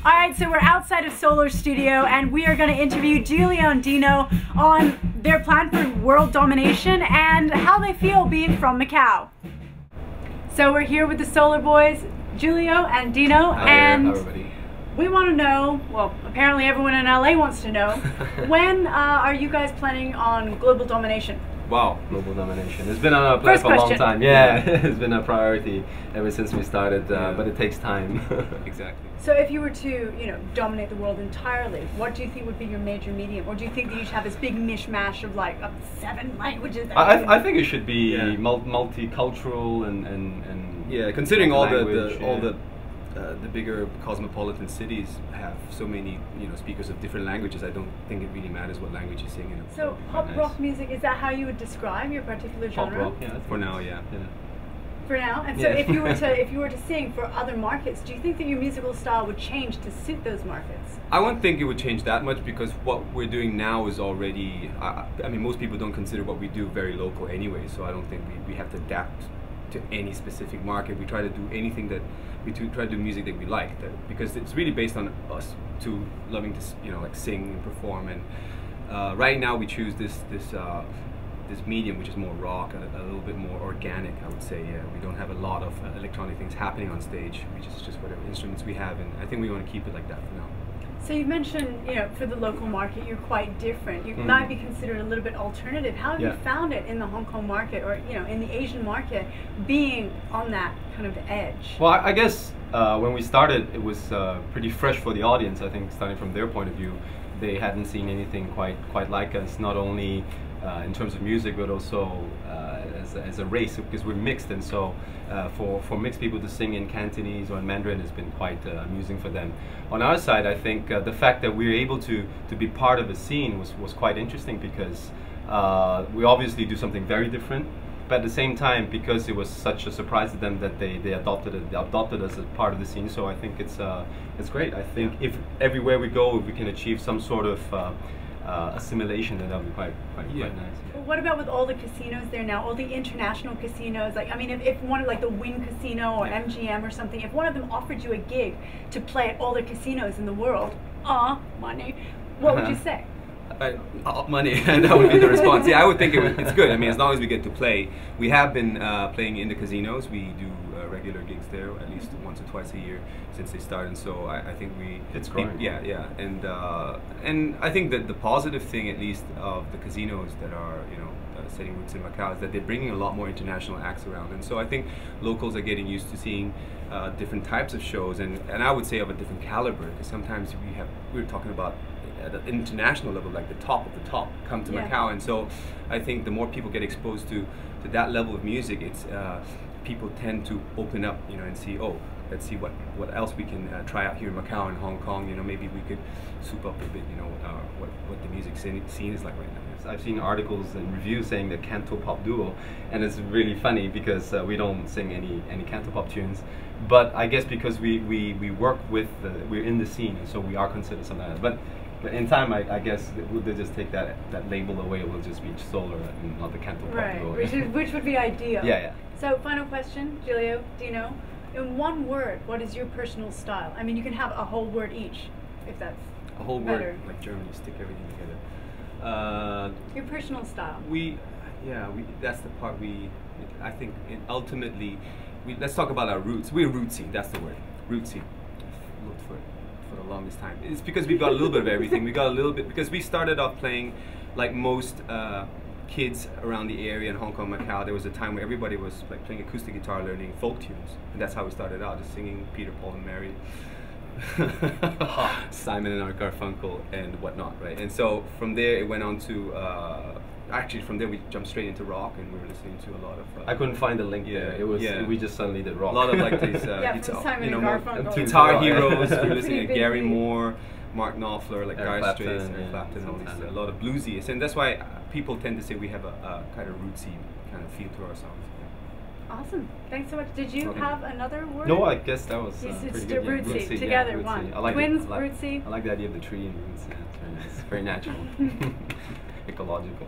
Alright, so we're outside of Soler Studio and we are going to interview Julio and Dino on their plan for world domination and how they feel being from Macau. So we're here with the Soler boys, Julio and Dino, and everybody. We want to know, well, apparently everyone in LA wants to know, when are you guys planning on global domination? Wow, global domination. It's been on our plan for a long time. Yeah, it's been a priority ever since we started, but it takes time. Exactly. So if you were to, dominate the world entirely, what do you think would be your major medium? Or do you think that you should have this big mishmash of like 7 languages? I think it should be multicultural and yeah, considering all the bigger cosmopolitan cities have so many speakers of different languages. I don't think it really matters what language you sing in. So pop rock music, is that how you would describe your particular genre? Pop rock, yeah. For now, yeah. For now, and so if you were to sing for other markets, do you think that your musical style would change to suit those markets? I won't think it would change that much because what we're doing now is already. I mean, most people don't consider what we do very local anyway. So I don't think we have to adapt to any specific market. We try to do anything that try to do music that we like, because it's really based on us loving to like sing and perform. And right now we choose this medium, which is more rock, a little bit more organic, I would say. Yeah, we don't have a lot of electronic things happening on stage. We just whatever instruments we have, and I think we want to keep it like that for now. So you mentioned, for the local market, you're quite different. You might be considered a little bit alternative. How have you found it in the Hong Kong market, or in the Asian market, being on that kind of edge? Well, I guess when we started, it was pretty fresh for the audience. I think starting from their point of view, they hadn't seen anything quite like us. Not only in terms of music, but also as a race, because we're mixed, and so for mixed people to sing in Cantonese or in Mandarin has been quite amusing for them. On our side, I think the fact that we're able to be part of a scene was quite interesting, because we obviously do something very different, but at the same time, because it was such a surprise to them that they adopted us as part of the scene. So I think it's great. I think if everywhere we go, if we can achieve some sort of assimilation, then that would be quite nice. Well, what about with all the casinos there now, all the international casinos? Like, I mean, if one, like the Wynn Casino or MGM or something, if one of them offered you a gig to play at all the casinos in the world, money, what would you say? Money, and that would be the response. Yeah, I would think it's good. I mean, as long as we get to play. We have been playing in the casinos. We do regular gigs there, at least once or twice a year since they started. So I think it's growing. Yeah, and I think that the positive thing, at least, of the casinos that are setting roots in Macau, is that they're bringing a lot more international acts around, and so I think locals are getting used to seeing different types of shows, and I would say of a different caliber, because sometimes we're talking about at an international level, like the top of the top come to Macau, and so I think the more people get exposed to that level of music, it's people tend to open up, and see, let's see what else we can try out here in Macau and Hong Kong. Maybe we could soup up a bit, what the music scene is like right now. I've seen articles and reviews saying the canto pop duo, and it's really funny because we don't sing any canto pop tunes, but I guess because we work with we're in the scene, and so we are considered something like that. But in time, I guess they'll just take that label away. It will just be Soler and not the canto pop duo. Which would be ideal. Yeah. So final question, Julio, Dino. In one word, what is your personal style? I mean, you can have a whole word each, if that's a whole better. Word, like Germany, stick everything together. Your personal style. That's the part I think ultimately, let's talk about our roots. We're rootsy, that's the word. Rootsy. I've looked for the longest time. It's because we've got a little bit of everything. We got a little bit, because we started off playing like most kids around the area in Hong Kong, Macau. There was a time where everybody was like playing acoustic guitar, learning folk tunes, and that's how we started out, just singing Peter, Paul and Mary, Simon and Garfunkel and whatnot, right? And so from there it went on to actually from there we jumped straight into rock, and we were listening to a lot of I couldn't find the link there. It was we just suddenly did rock. A lot of like these guitar heroes. We were listening to Gary Moore, Mark Knopfler, like Dire Straits, Eric Clapton, all these, a lot of bluesy, and that's why people tend to say we have a kind of rootsy kind of feel to our songs. Awesome. Thanks so much. Did you have another word? No, I guess that was it's pretty good. Rootsy. Together, rootsy. one. I like Twins, rootsy. I like the idea of the tree and roots. Yeah, it's very nice. Very natural. Ecological.